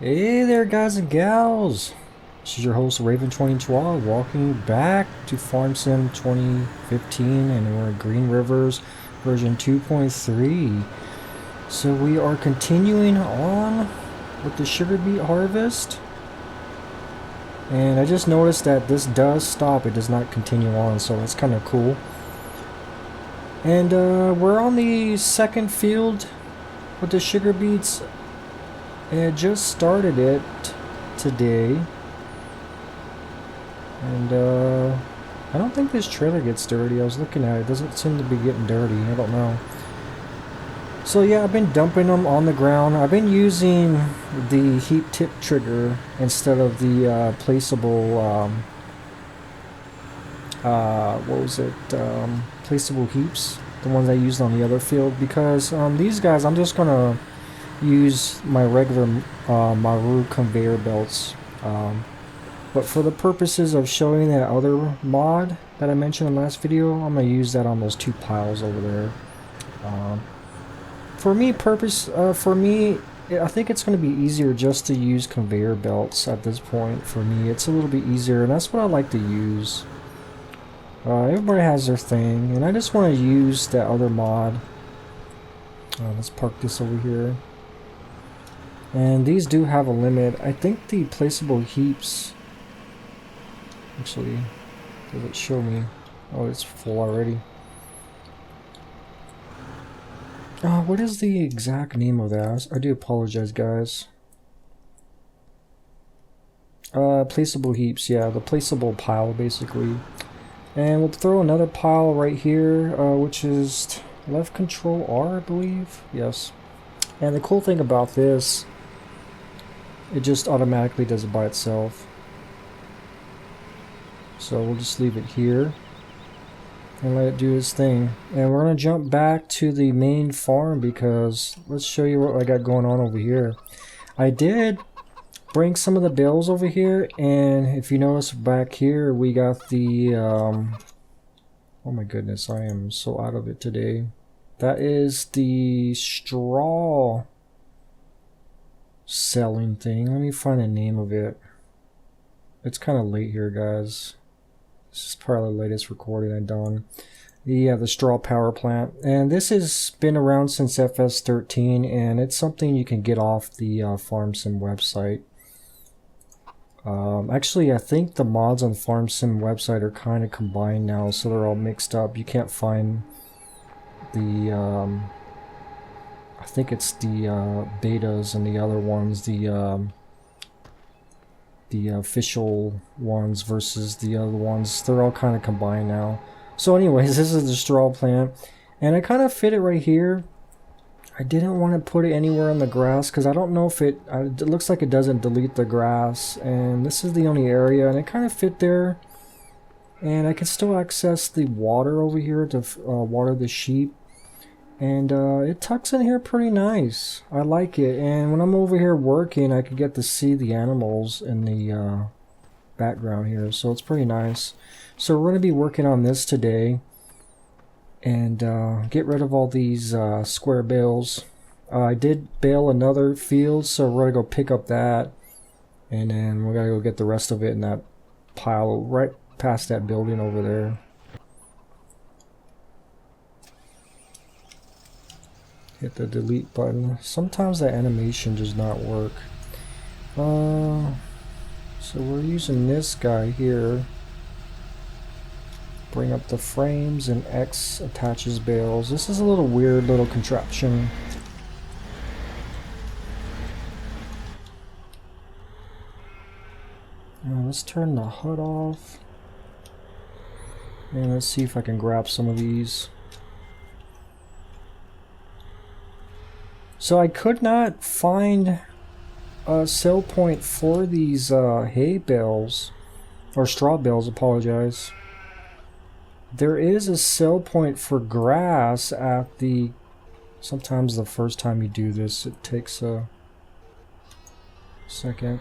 Hey there, guys and gals. This is your host Raven2012, welcoming you back to Farm Sim 2015, and we're in Green Rivers version 2.3. So we are continuing on with the sugar beet harvest, and I just noticed that this does stop; it does not continue on, so that's kind of cool. And we're on the second field with the sugar beets. And I just started it today, and I don't think this trailer gets dirty. I was looking at it, doesn't seem to be getting dirty. I don't know. So yeah, I've been dumping them on the ground. I've been using the heap tip trigger instead of the placeable what was it, placeable heaps, the ones I used on the other field, because these guys I'm just gonna use my regular Maru conveyor belts, but for the purposes of showing that other mod that I mentioned in the last video, I'm going to use that on those two piles over there. For me, I think it's going to be easier just to use conveyor belts at this point. For me, it's a little bit easier, and that's what I like to use. Everybody has their thing, and I just want to use that other mod. Let's park this over here. And these do have a limit. I think the placeable heaps, actually, does it show me? Oh, it's full already. What is the exact name of that? I do apologize, guys. Placeable heaps, yeah, the placeable pile, basically. And we'll throw another pile right here, which is left control R, I believe. Yes. And the cool thing about this, it just automatically does it by itself. So we'll just leave it here and let it do its thing. And we're going to jump back to the main farm, because let's show you what I got going on over here. I did bring some of the bales over here, and if you notice back here, we got the oh my goodness, I am so out of it today. That is the straw selling thing. Let me find the name of it. It's kind of late here, guys. This is probably the latest recording I've done. The straw power plant, and this has been around since FS13, and it's something you can get off the FarmSim website. Actually, I think the mods on the FarmSim website are kind of combined now, so they're all mixed up. You can't find the I think it's the betas and the other ones, the official ones versus the other ones. They're all kind of combined now. So anyways, this is the straw plant, and I kind of fit it right here. I didn't want to put it anywhere on the grass because I don't know if it looks like it doesn't delete the grass, and this is the only area, and it kind of fit there. And I can still access the water over here to water the sheep. And it tucks in here pretty nice. I like it. And when I'm over here working, I can get to see the animals in the background here. So it's pretty nice. So we're going to be working on this today. And get rid of all these square bales. I did bale another field, so we're going to go pick up that. And then we're going to go get the rest of it in that pile right past that building over there. Hit the delete button. Sometimes the animation does not work. So we're using this guy here. Bring up the frames, and X attaches bales. This is a little weird little contraption. Now let's turn the HUD off. And let's see if I can grab some of these. So I could not find a sell point for these hay bales, or straw bales, apologize. There is a sell point for grass at the, sometimes the first time you do this, it takes a second.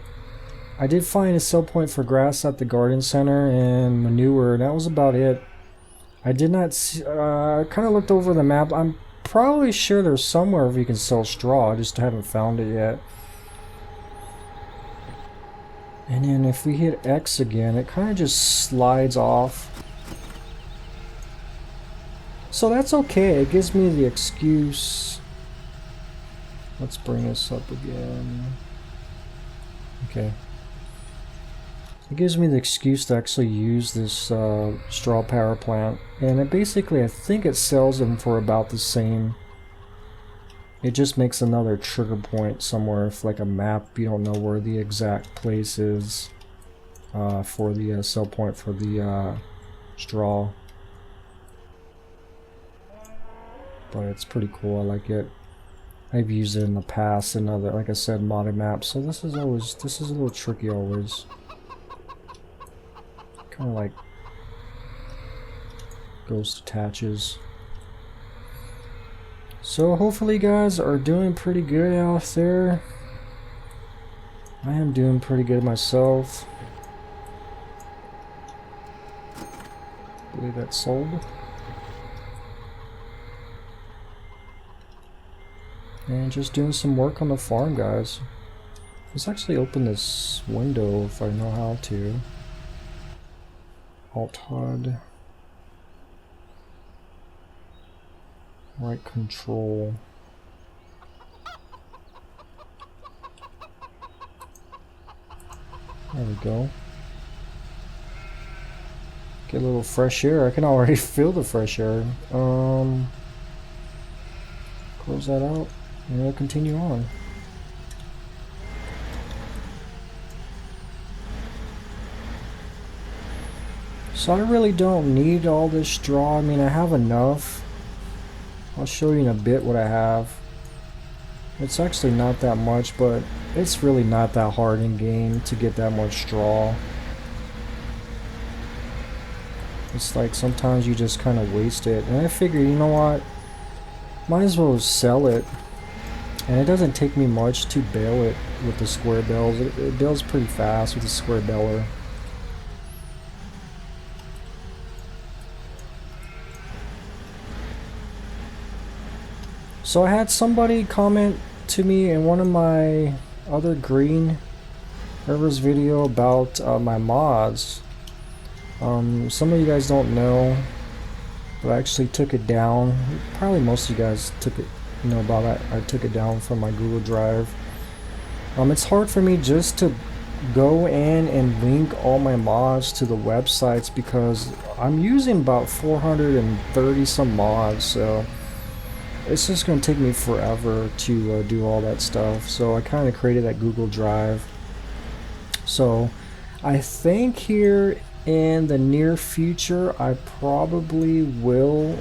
I did find a sell point for grass at the garden center and manure, and that was about it. I did not see, I kind of looked over the map. I'm probably sure there's somewhere where you can sell straw. I just haven't found it yet. And then if we hit X again, it kind of just slides off. So that's okay, it gives me the excuse. Let's bring this up again. Okay. It gives me the excuse to actually use this straw power plant. And it basically, I think it sells them for about the same. It just makes another trigger point somewhere, if like a map, you don't know where the exact place is for the sell point for the straw. But it's pretty cool, I like it. I've used it in the past in other, like I said, modded maps, so this is a little tricky always. Kind of like ghost attaches. So hopefully you guys are doing pretty good out there. I am doing pretty good myself. I believe that's sold. And just doing some work on the farm, guys. Let's actually open this window if I know how to. Alt-HUD. Right control. There we go. Get a little fresh air. I can already feel the fresh air. Close that out. And we'll continue on. So I really don't need all this straw. I mean, I have enough. I'll show you in a bit what I have. It's actually not that much, but it's really not that hard in game to get that much straw. It's like sometimes you just kind of waste it. And I figure, you know what? Might as well sell it. And it doesn't take me much to bale it with the square bales. It bales pretty fast with the square baler. So I had somebody comment to me in one of my other green Rivers video about my mods. Some of you guys don't know, but I actually took it down. Probably most of you guys took it, you know about that. I took it down from my Google Drive. It's hard for me just to go in and link all my mods to the websites because I'm using about 430 some mods, so it's just going to take me forever to do all that stuff. So I kind of created that Google Drive. So I think here in the near future I probably will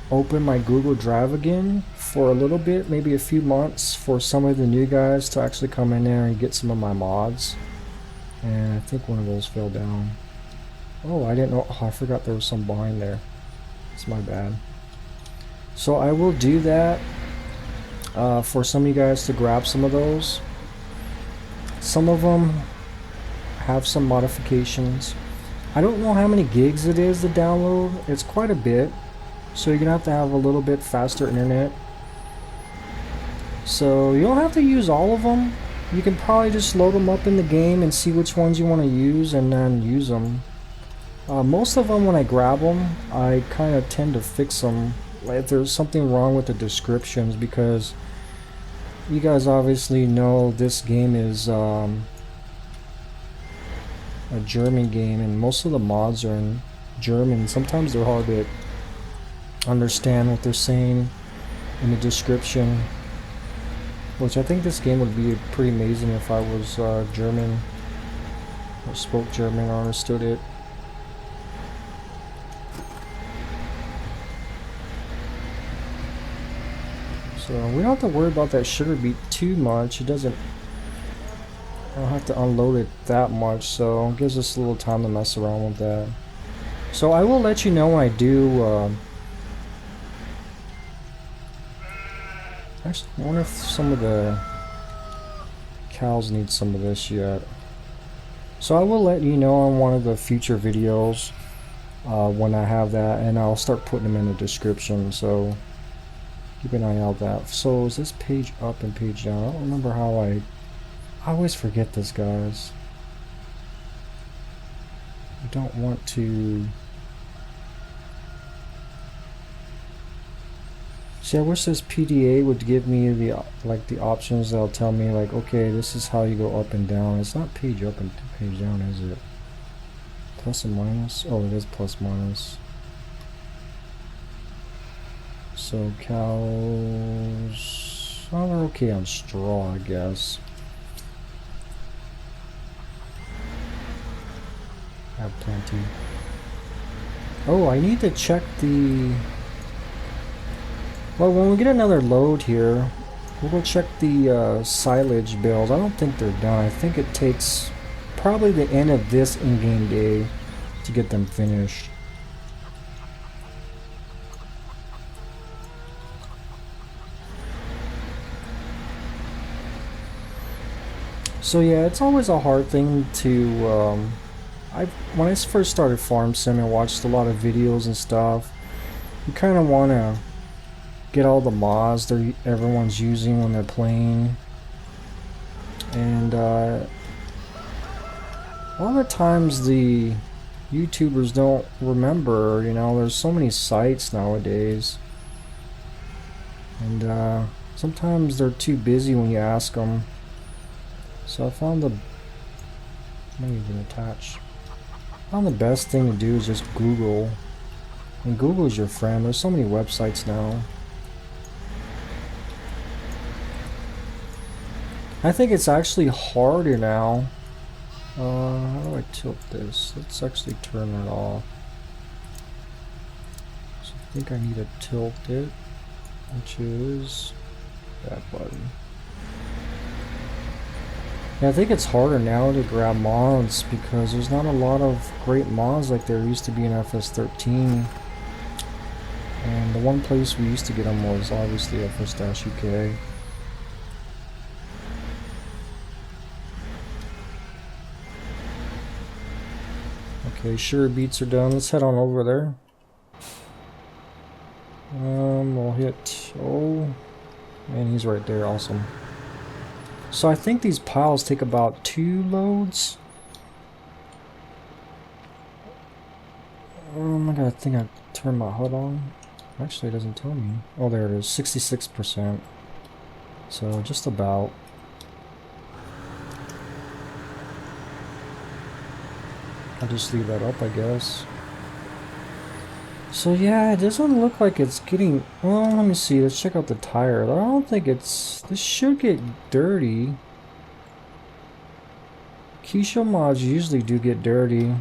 open my Google Drive again for a little bit, maybe a few months, for some of the new guys to actually come in there and get some of my mods. And I think one of those fell down. Oh, I didn't know. Oh, I forgot there was some behind there. It's my bad. So I will do that for some of you guys to grab some of those. Some of them have some modifications. I don't know how many gigs it is to download. It's quite a bit. So you're gonna have to have a little bit faster internet. So you don't have to use all of them. You can probably just load them up in the game and see which ones you want to use and then use them. Most of them, when I grab them, I kind of tend to fix them if there's something wrong with the descriptions, because you guys obviously know this game is a German game and most of the mods are in German. Sometimes they're hard to understand what they're saying in the description, which I think this game would be pretty amazing if I was German or spoke German or understood it. So we don't have to worry about that sugar beet too much. It doesn't, I don't have to unload it that much, so it gives us a little time to mess around with that. So I will let you know when I do. Actually, I wonder if some of the cows need some of this yet. So I will let you know on one of the future videos when I have that, and I'll start putting them in the description. So keep an eye out that. So is this page up and page down? I don't remember how I I always forget this, guys. I don't want to... See, I wish this PDA would give me the options that'll tell me like, okay, this is how you go up and down. It's not page up and page down, is it? Plus and minus? Oh, it is plus minus. So cows... well, we're okay on straw, I guess. Have plenty. Oh, I need to check the... well, when we get another load here, we'll go check the silage bales. I don't think they're done. I think it takes probably the end of this in-game day to get them finished. So yeah, it's always a hard thing to... when I first started Farm Sim and watched a lot of videos and stuff, you kind of want to get all the mods that everyone's using when they're playing, and a lot of times the YouTubers don't remember, you know, there's so many sites nowadays, and sometimes they're too busy when you ask them. So I found the... might even attach. I found the best thing to do is just Google, and Google's your friend. There's so many websites now. I think it's actually harder now. How do I tilt this? Let's actually turn it off. So I think I need to tilt it, which is that button. Yeah, I think it's harder now to grab mods because there's not a lot of great mods like there used to be in FS13. And the one place we used to get them was obviously FS-UK. Okay, sure, beets are done. Let's head on over there. We'll hit... oh, and he's right there. Awesome. So I think these piles take about 2 loads. I think I turned my HUD on. Actually, it doesn't tell me. Oh, there it is. 66%. So just about. I'll just leave that up, I guess. So yeah, it doesn't look like it's getting... well, let me see. Let's check out the tire. I don't think it's... this should get dirty. Keyshow mods usually do get dirty.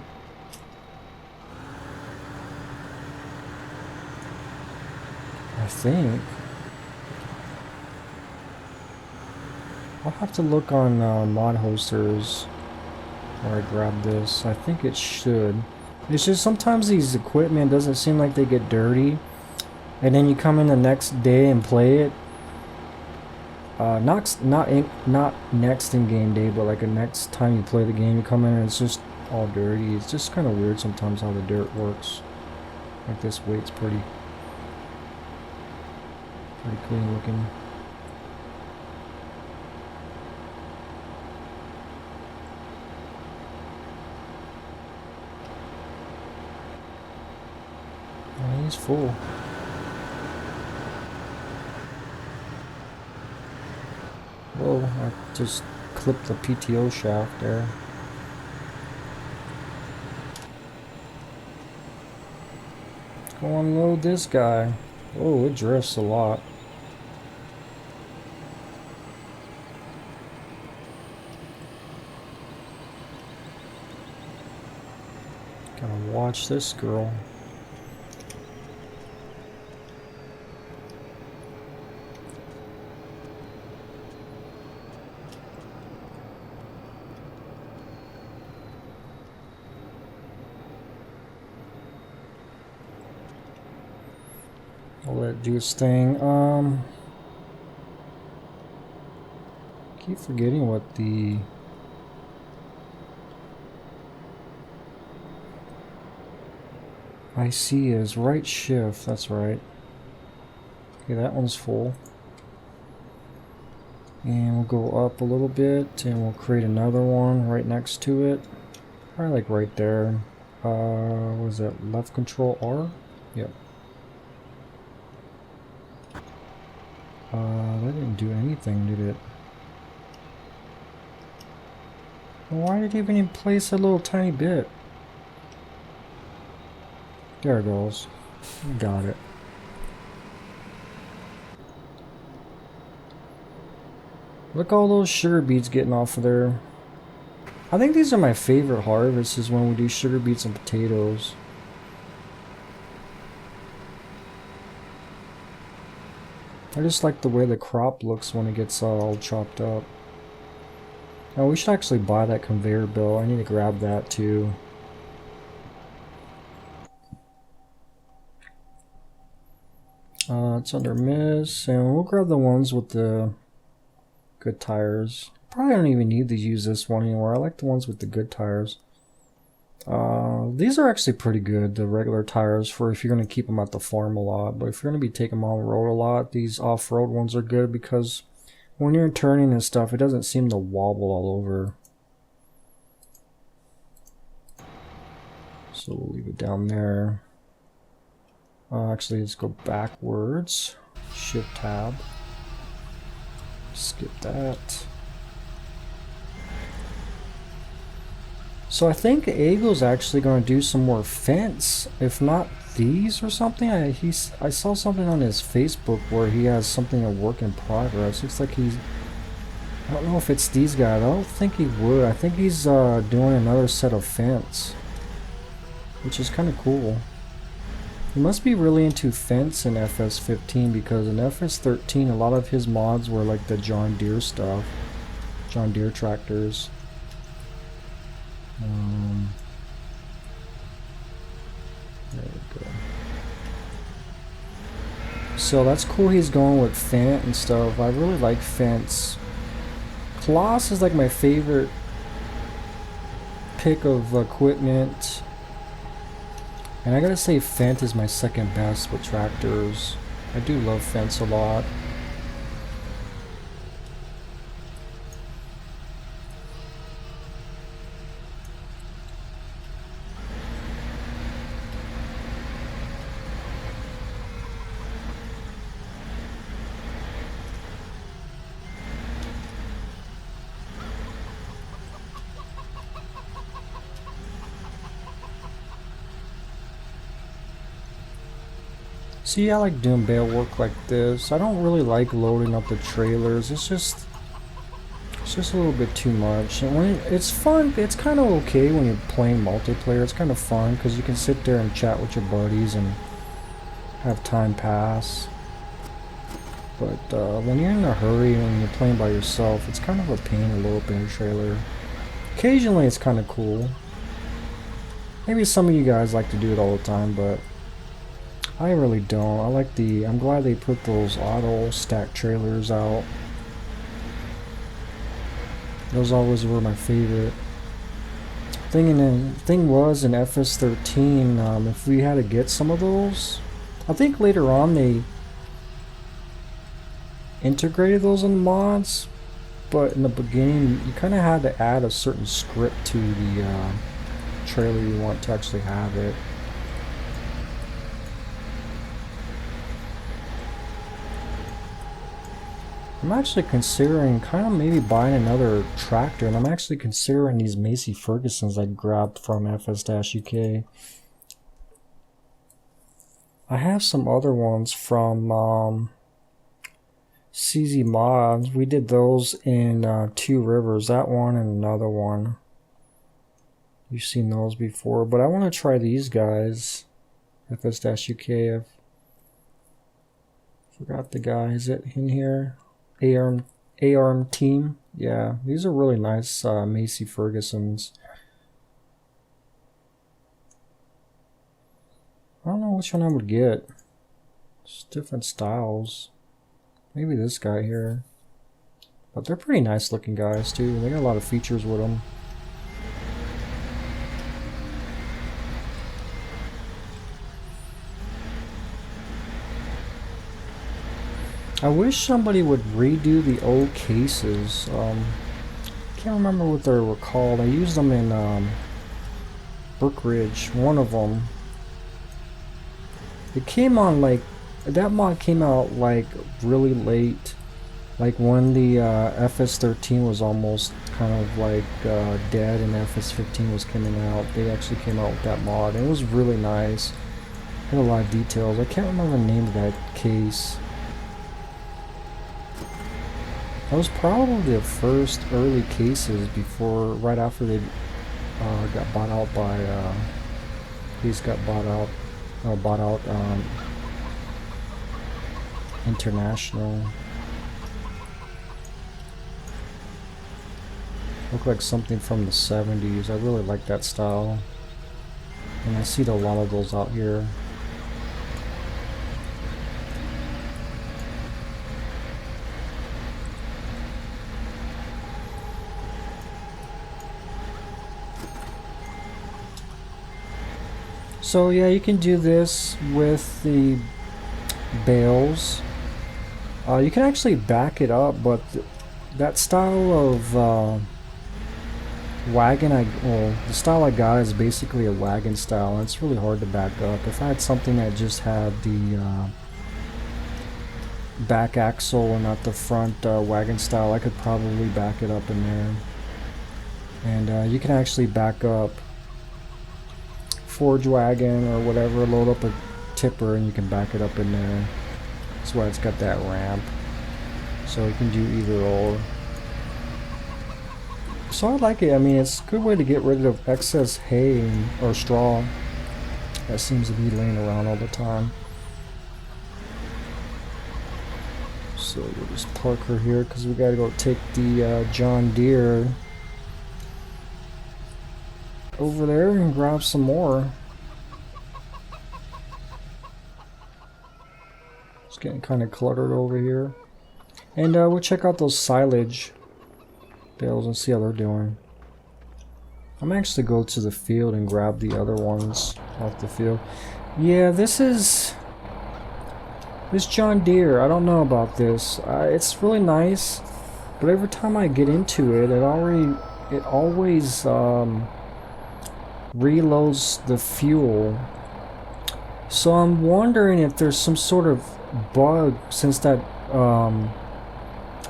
I think. I'll have to look on mod hosters where I grab this. I think it should. It's just sometimes these equipment doesn't seem like they get dirty, and then you come in the next day and play it. Not next in-game day, but like the next time you play the game, you come in and it's just all dirty. It's just kind of weird sometimes how the dirt works. Like this weight's pretty clean looking. Oh, he's full. Whoa, I just clipped the PTO shaft there. Let's go unload this guy. Oh, it drifts a lot. Gotta watch this girl. I'll let it do its thing. Keep forgetting what the IC is. Right shift, that's right. Okay, that one's full. And we'll go up a little bit and we'll create another one right next to it. Probably like right there. What is that? Left control R? Yep. That didn't do anything, did it? Why did it even place a little tiny bit? There it goes. Got it. Look all those sugar beets getting off of there. I think these are my favorite harvests, is when we do sugar beets and potatoes. I just like the way the crop looks when it gets all chopped up. Now we should actually buy that conveyor belt. I need to grab that too. It's under miss, and we'll grab the ones with the good tires. Probably don't even need to use this one anymore. I like the ones with the good tires. These are actually pretty good, the regular tires, for if you're going to keep them at the farm a lot. But if you're going to be taking them on the road a lot, these off-road ones are good because when you're turning and stuff, it doesn't seem to wobble all over. So we'll leave it down there. Actually, let's go backwards. Shift tab. Skip that. So I think Eagle's actually going to do some more fence, if not these or something. I saw something on his Facebook where he has something a work in progress. Looks like he's, I don't know if it's these guys. I don't think he would. I think he's doing another set of fence, which is kind of cool. He must be really into fence in FS15, because in FS13 a lot of his mods were like the John Deere stuff, John Deere tractors. There we go. So that's cool, he's going with Fent and stuff. I really like Fence. Coloss is like my favorite pick of equipment. And I gotta say Fent is my second best with tractors. I do love Fence a lot. See, I like doing bale work like this. I don't really like loading up the trailers. It's just a little bit too much. And when it's fun, it's kind of okay when you're playing multiplayer. It's kind of fun because you can sit there and chat with your buddies and have time pass. But when you're in a hurry and you're playing by yourself, it's kind of a pain to load up in a trailer. Occasionally, it's kind of cool. Maybe some of you guys like to do it all the time, but I really don't. I'm glad they put those auto stack trailers out. Those always were my favorite. Thing was in FS13, if we had to get some of those, I think later on they integrated those in the mods, but in the beginning you kind of had to add a certain script to the trailer you want to actually have it. I'm actually considering kind of maybe buying another tractor, and I'm actually considering these Massey Fergusons I grabbed from FS-UK. I have some other ones from CZ Mods. We did those in Two Rivers, that one and another one. You've seen those before, but I want to try these guys. FS-UK, I forgot the guy, is it in here? ARM team. Yeah, these are really nice Massey Fergusons. I don't know which one I would get. It's different styles. Maybe this guy here. But they're pretty nice looking guys too. They got a lot of features with them. I wish somebody would redo the old cases. Can't remember what they were called. I used them in Brook Ridge, one of them. It came on like, that mod came out like really late, like when the FS13 was almost kind of like dead and FS15 was coming out. They actually came out with that mod and it was really nice. It had a lot of details. I can't remember the name of that case. That was probably the first early cases before, right after they got bought out by, these got bought out International. Look like something from the 70s. I really like that style. And I see a lot of those out here. So yeah, you can do this with the bales. You can actually back it up, but that style of wagon, the style I got is basically a wagon style, and it's really hard to back up. If I had something that just had the back axle and not the front wagon style, I could probably back it up in there. And you can actually back up forge wagon or whatever, load up a tipper and you can back it up in there. That's why it's got that ramp, so you can do either or. So I like it. I mean, it's a good way to get rid of excess hay or straw that seems to be laying around all the time. So we'll just park her here because we gotta go take the John Deere over there and grab some more. It's getting kind of cluttered over here. And we'll check out those silage bales and see how they're doing. I'm actually go to the field and grab the other ones off the field. Yeah, this John Deere, I don't know about this. It's really nice, but every time I get into it, it always reloads the fuel. So I'm wondering if there's some sort of bug, since that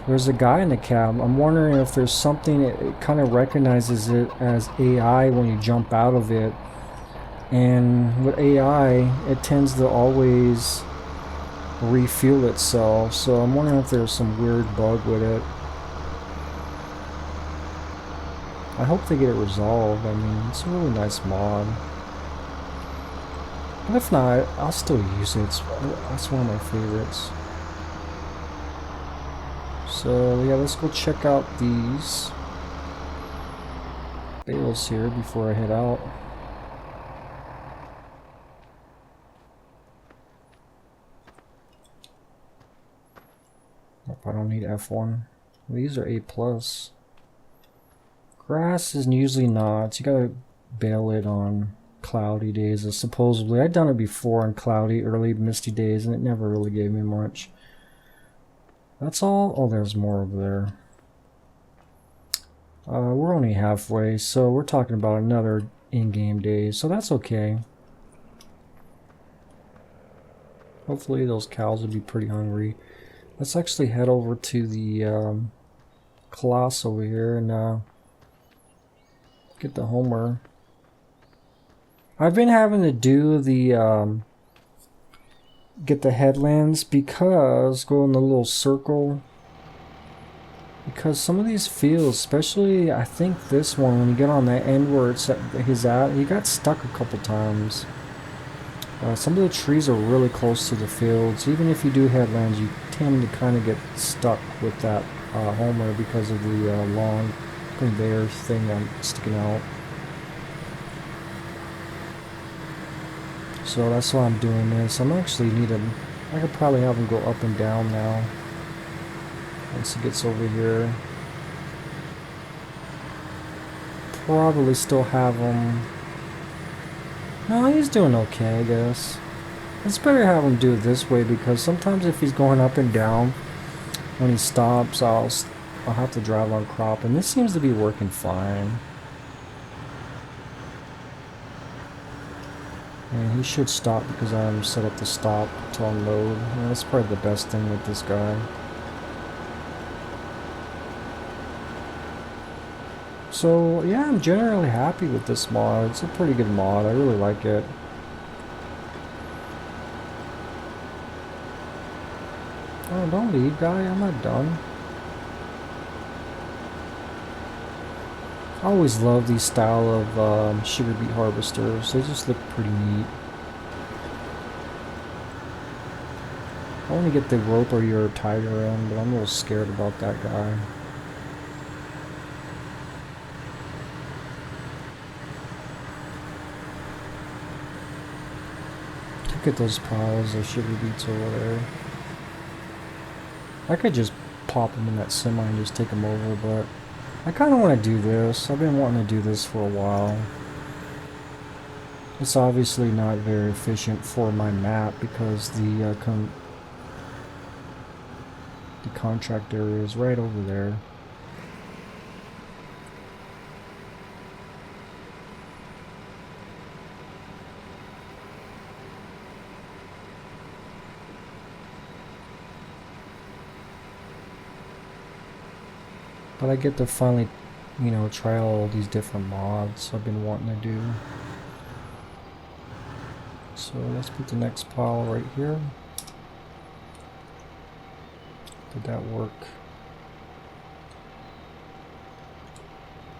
there's a guy in the cab. I'm wondering if there's something, it kind of recognizes it as AI when you jump out of it, and with AI it tends to always refuel itself. So I'm wondering if there's some weird bug with it. I hope they get it resolved. I mean, it's a really nice mod. But if not, I'll still use it. That's one of my favorites. So yeah, let's go check out these bales here before I head out. Hope I don't need F1. These are A+. Grass is usually not. You gotta bale it on cloudy days, supposedly. I've done it before on cloudy, early, misty days, and it never really gave me much. That's all. Oh, there's more over there. We're only halfway, so we're talking about another in-game day, so that's okay. Hopefully those cows will be pretty hungry. Let's actually head over to the Coloss over here and get the Homer. I've been having to do the get the headlands because go in the little circle, because some of these fields, especially I think this one, when you get on that end where he's at, he got stuck a couple times. Some of the trees are really close to the fields. Even if you do headlands, you tend to kind of get stuck with that Homer because of the long conveyor thing sticking out. So that's why I'm doing this. I'm actually I could probably have him go up and down now once he gets over here. Probably still have him. No, he's doing okay, I guess. It's better to have him do it this way, because sometimes if he's going up and down, when he stops, I'll have to drive on crop, and this seems to be working fine. And he should stop because I'm set up to stop to unload. And that's probably the best thing with this guy. So yeah, I'm generally happy with this mod. It's a pretty good mod. I really like it. Oh, don't leave, guy. I'm not done. I always love these style of sugar beet harvesters. They just look pretty neat. I want to get the rope or your tiger in, but I'm a little scared about that guy. Look at those piles of sugar beets over there. I could just pop them in that semi and just take them over, but I kind of want to do this. I've been wanting to do this for a while. It's obviously not very efficient for my map because the contract area is right over there. But I get to finally, you know, try all these different mods I've been wanting to do. So let's put the next pile right here. Did that work?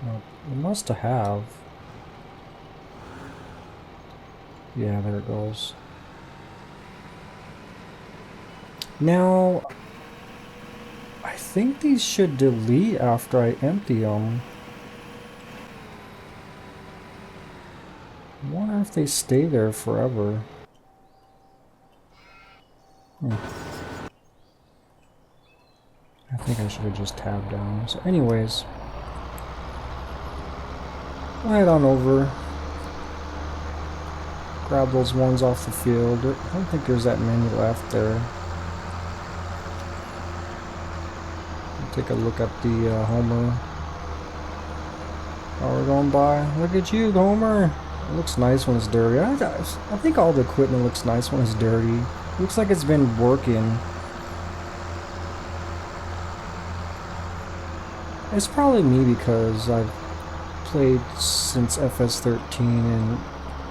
No, it must have. Yeah, there it goes. Now, I think these should delete after I empty them. I wonder if they stay there forever. I think I should have just tabbed down. So anyways, we'll head on over. Grab those ones off the field. I don't think there's that many left there. Take a look at the Homer. Oh, we're going by. Look at you, Homer. It looks nice when it's dirty. I think all the equipment looks nice when it's dirty. It looks like it's been working. It's probably me because I've played since FS13 and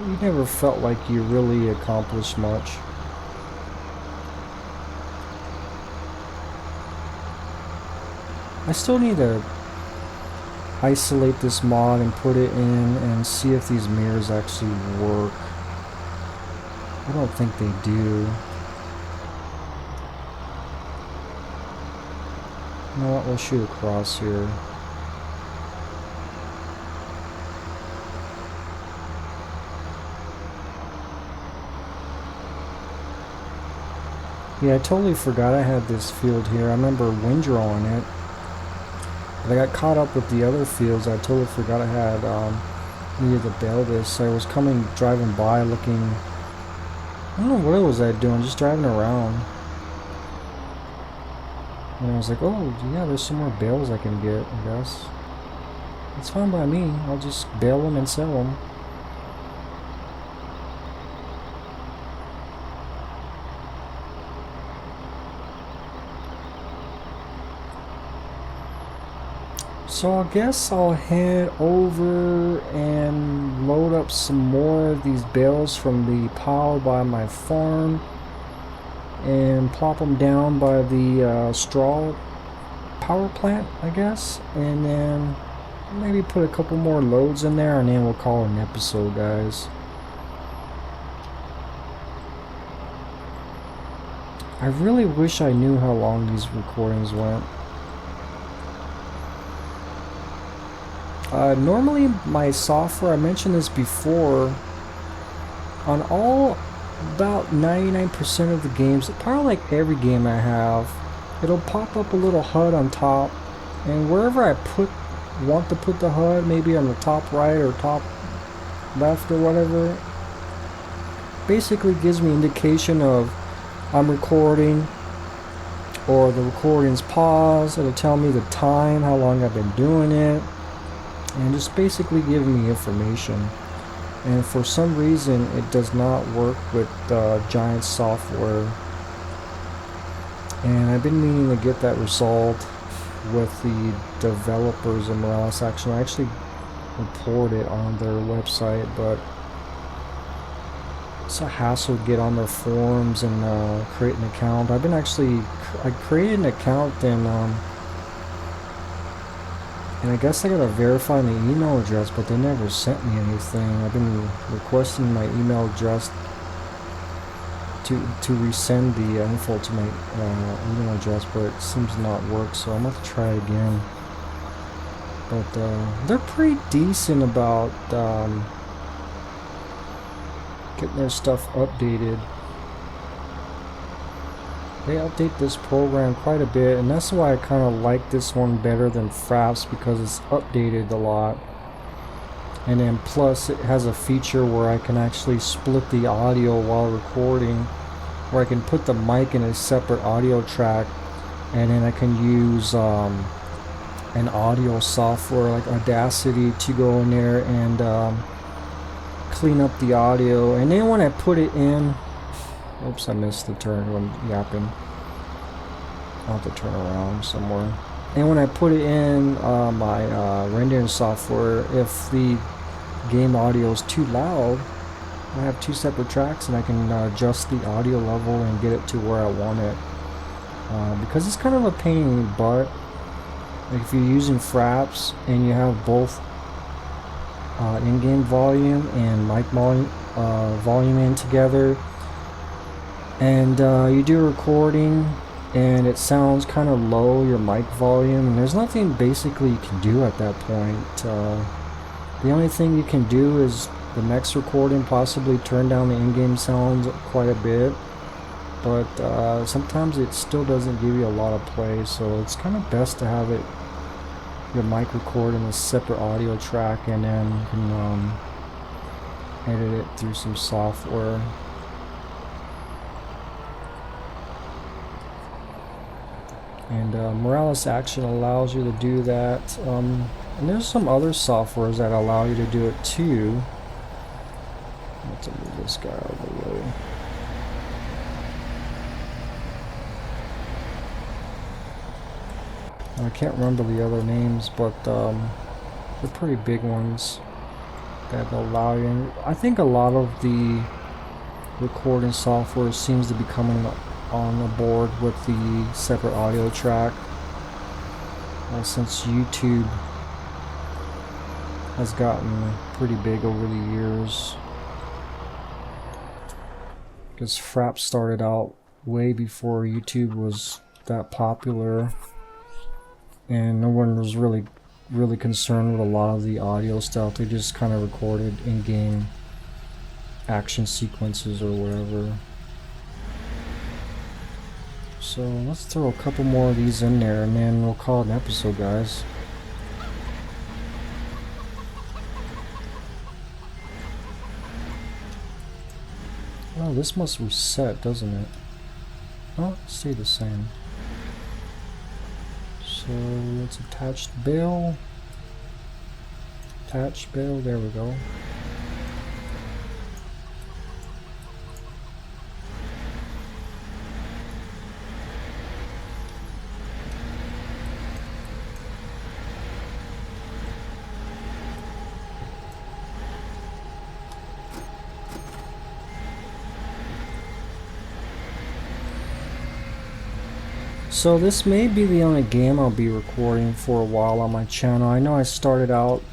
you never felt like you really accomplished much. I still need to isolate this mod and put it in and see if these mirrors actually work. I don't think they do. You know what, we'll shoot across here. Yeah, I totally forgot I had this field here. I remember windrowing it. But I got caught up with the other fields. I totally forgot I had needed to bale this. I was driving by looking. I don't know what was I doing, just driving around. And I was like, oh yeah, there's some more bales I can get, I guess. It's fine by me. I'll just bale them and sell them. So I guess I'll head over and load up some more of these bales from the pile by my farm and plop them down by the straw power plant, I guess, and then maybe put a couple more loads in there and then we'll call it an episode, guys. I really wish I knew how long these recordings went. Normally my software, I mentioned this before, on about 99% of the games, probably like every game I have, it'll pop up a little HUD on top, and wherever I want to put the HUD, maybe on the top right or top left or whatever, basically gives me indication of I'm recording, or the recording's paused. It'll tell me the time, how long I've been doing it, and just basically giving me information. And for some reason it does not work with Giant software, and I've been meaning to get that resolved with the developers of Mirillis Action. I actually reported on their website, but it's a hassle to get on their forums and create an account. I created an account and I guess I gotta verify the email address, but they never sent me anything. I've been requesting my email address to resend the info to my email address, but it seems to not work, so I'm gonna have to try it again. But they're pretty decent about getting their stuff updated. They update this program quite a bit, and that's why I kind of like this one better than Fraps, because it's updated a lot. And then plus it has a feature where I can actually split the audio while recording, where I can put the mic in a separate audio track, and then I can use an audio software like Audacity to go in there and clean up the audio. And then when I put it in, oops, I missed the turn when yapping. I'll have to turn around somewhere. And when I put it in my rendering software, if the game audio is too loud, I have two separate tracks and I can adjust the audio level and get it to where I want it. Because it's kind of a pain in the butt. Like if you're using Fraps and you have both in-game volume and mic volume in together, and you do recording and it sounds kind of low, your mic volume, and there's nothing basically you can do at that point. The only thing you can do is the next recording possibly turn down the in-game sounds quite a bit, but sometimes it still doesn't give you a lot of play, so it's kind of best to have it, your mic record in a separate audio track, and then you can edit it through some software. And Mirillis Action allows you to do that, and there's some other softwares that allow you to do it too. Let's move this guy out of the way. I can't remember the other names, but they're pretty big ones that allow you. And I think a lot of the recording software seems to be coming on the board with the separate audio track, since YouTube has gotten pretty big over the years, because Fraps started out way before YouTube was that popular, and no one was really concerned with a lot of the audio stuff. They just kind of recorded in-game action sequences or whatever. So let's throw a couple more of these in there and then we'll call it an episode, guys. Oh, this must reset, doesn't it? Oh, stay the same. So let's attach the bale. Attach bale, there we go. So this may be the only game I'll be recording for a while on my channel. I know I started out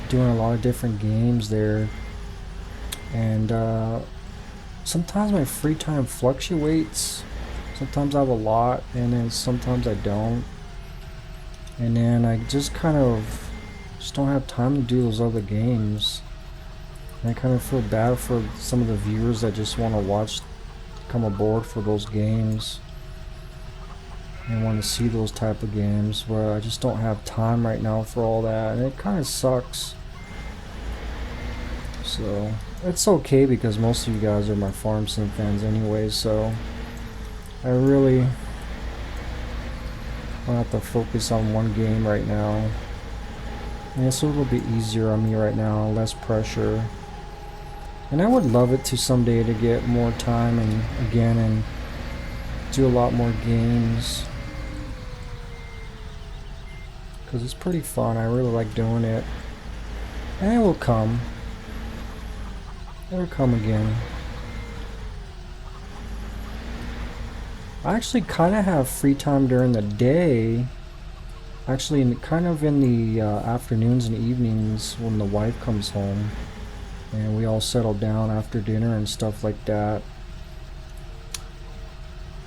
doing a lot of different games there, and sometimes my free time fluctuates. Sometimes I have a lot, and then sometimes I don't. And then I just kind of just don't have time to do those other games. And I kind of feel bad for some of the viewers that just want to watch, come aboard for those games. I want to see those type of games, where I just don't have time right now for all that, and it kind of sucks. So it's okay because most of you guys are my farm sim fans anyway, so I really don't have to focus on one game right now. And it's a little bit easier on me right now, less pressure. And I would love it to someday to get more time and do a lot more games. Because it's pretty fun, I really like doing it. And it will come. It'll come again. I actually kind of have free time during the day. Actually, kind of in the afternoons and evenings when the wife comes home. And we all settle down after dinner and stuff like that.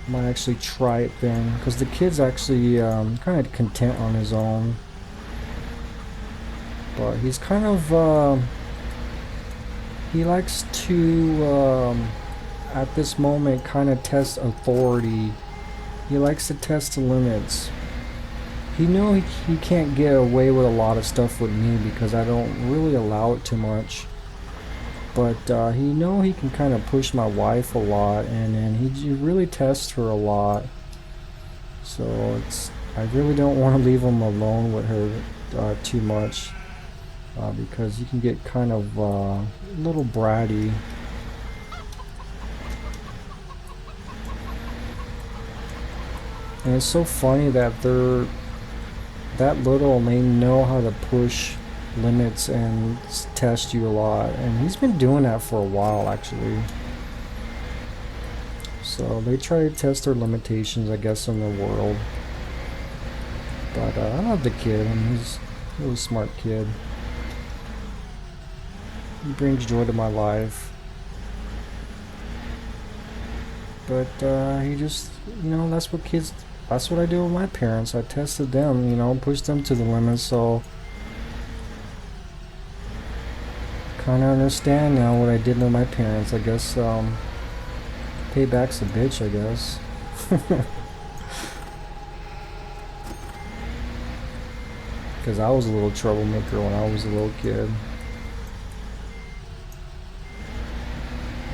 Might actually try it then. Because the kid's actually kind of content on his own. But he's kind of... he likes to... at this moment kind of test authority. He likes to test the limits. He knows he can't get away with a lot of stuff with me because I don't really allow it too much. But he knows he can kind of push my wife a lot, and then he really tests her a lot. So I really don't want to leave him alone with her too much because he can get kind of a little bratty. And it's so funny that they're that little and they know how to push limits and test you a lot, and he's been doing that for a while actually. So they try to test their limitations, I guess, in the world. But I love the kid, and he's a really smart kid. He brings joy to my life. But he just, you know, that's what I do with my parents. I tested them, you know, pushed them to the limit, so kind of understand now what I did with my parents. I guess payback's a bitch, I guess. Because I was a little troublemaker when I was a little kid.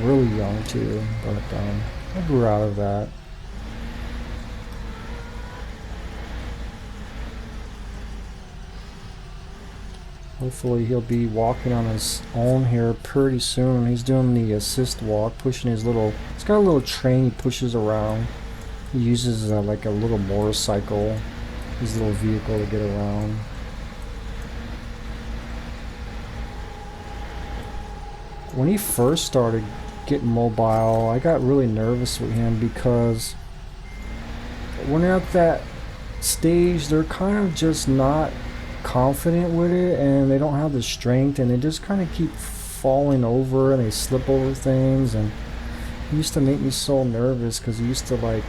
Really young too, but I grew out of that. Hopefully he'll be walking on his own here pretty soon. He's doing the assist walk, pushing his little... He's got a little train he pushes around. He uses like a little motorcycle, his little vehicle to get around. When he first started getting mobile, I got really nervous with him because when they're at that stage, they're kind of just not confident with it, and they don't have the strength, and they just kind of keep falling over, and they slip over things, and it used to make me so nervous because he used to like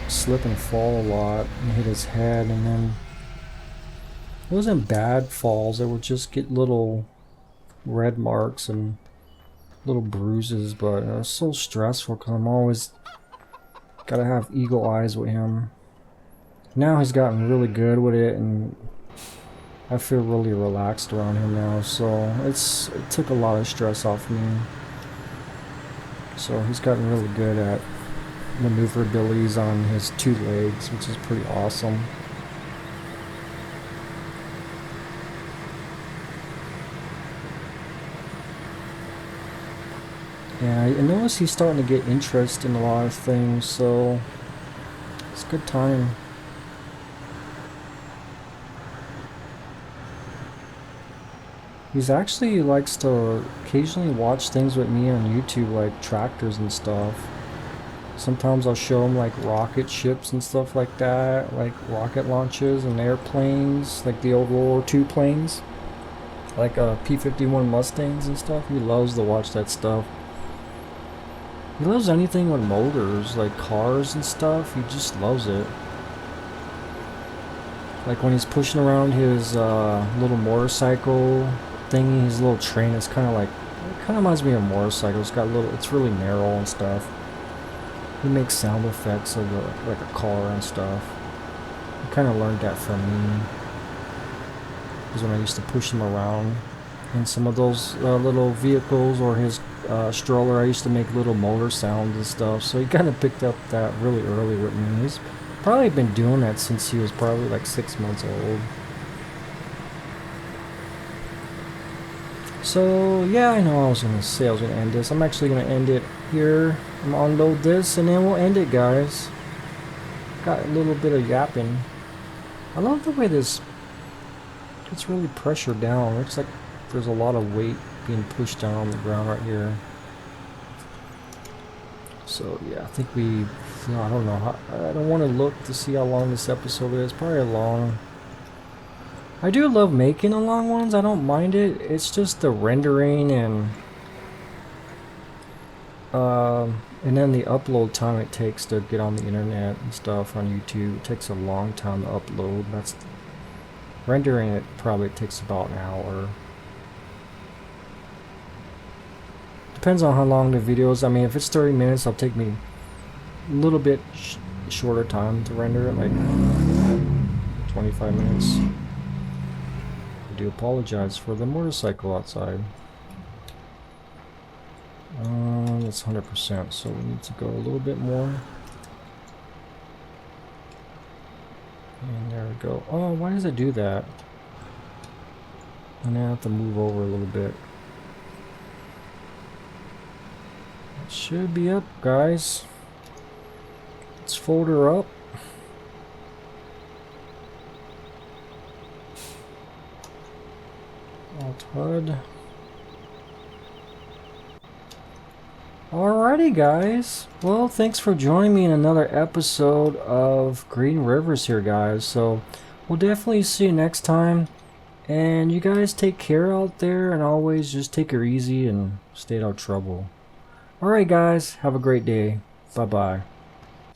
slip and fall a lot and hit his head, and then it wasn't bad falls, they would just get little red marks and little bruises, but it was so stressful because I'm always gotta have eagle eyes with him. Now he's gotten really good with it, and I feel really relaxed around him now, so it took a lot of stress off me. So he's gotten really good at maneuverabilities on his two legs, which is pretty awesome. Yeah, I notice he's starting to get interest in a lot of things, so it's a good time. He's actually likes to occasionally watch things with me on YouTube, like tractors and stuff. Sometimes I'll show him like rocket ships and stuff like that, like rocket launches and airplanes, like the old World War II planes, like P-51 Mustangs and stuff. He loves to watch that stuff. He loves anything with motors, like cars and stuff. He just loves it. Like when he's pushing around his little motorcycle thingy, his little train, it's kind of like, it kind of reminds me of a motorcycle. It's got little, it's really narrow and stuff. He makes sound effects of like a car and stuff. I kind of learned that from me, because when I used to push him around in some of those little vehicles, or his stroller. I used to make little motor sounds and stuff, so he kind of picked up that really early with me. He's probably been doing that since he was probably like 6 months old. So yeah, I know I was gonna say I was gonna end this. I'm actually gonna end it here. I'm gonna unload this and then we'll end it, guys. Got a little bit of yapping. I love the way this gets really pressured down. Looks like there's a lot of weight being pushed down on the ground right here. So yeah, I think I don't know. I don't want to look to see how long this episode is. Probably long. I do love making the long ones. I don't mind it. It's just the rendering and then the upload time it takes to get on the internet and stuff on YouTube. It takes a long time to upload. That's rendering it. Probably takes about an hour. Depends on how long the video is. I mean, if it's 30 minutes, it'll take me a little bit shorter time to render it, like 25 minutes. I do apologize for the motorcycle outside. It's 100%, so we need to go a little bit more. And there we go. Oh, why does it do that? And I have to move over a little bit. It should be up, guys. Let's fold her up. Alt HUD. Alrighty, guys. Well, thanks for joining me in another episode of Green Rivers here, guys. So we'll definitely see you next time. And you guys take care out there, and always just take it easy and stay out of trouble. Alright, guys. Have a great day. Bye-bye.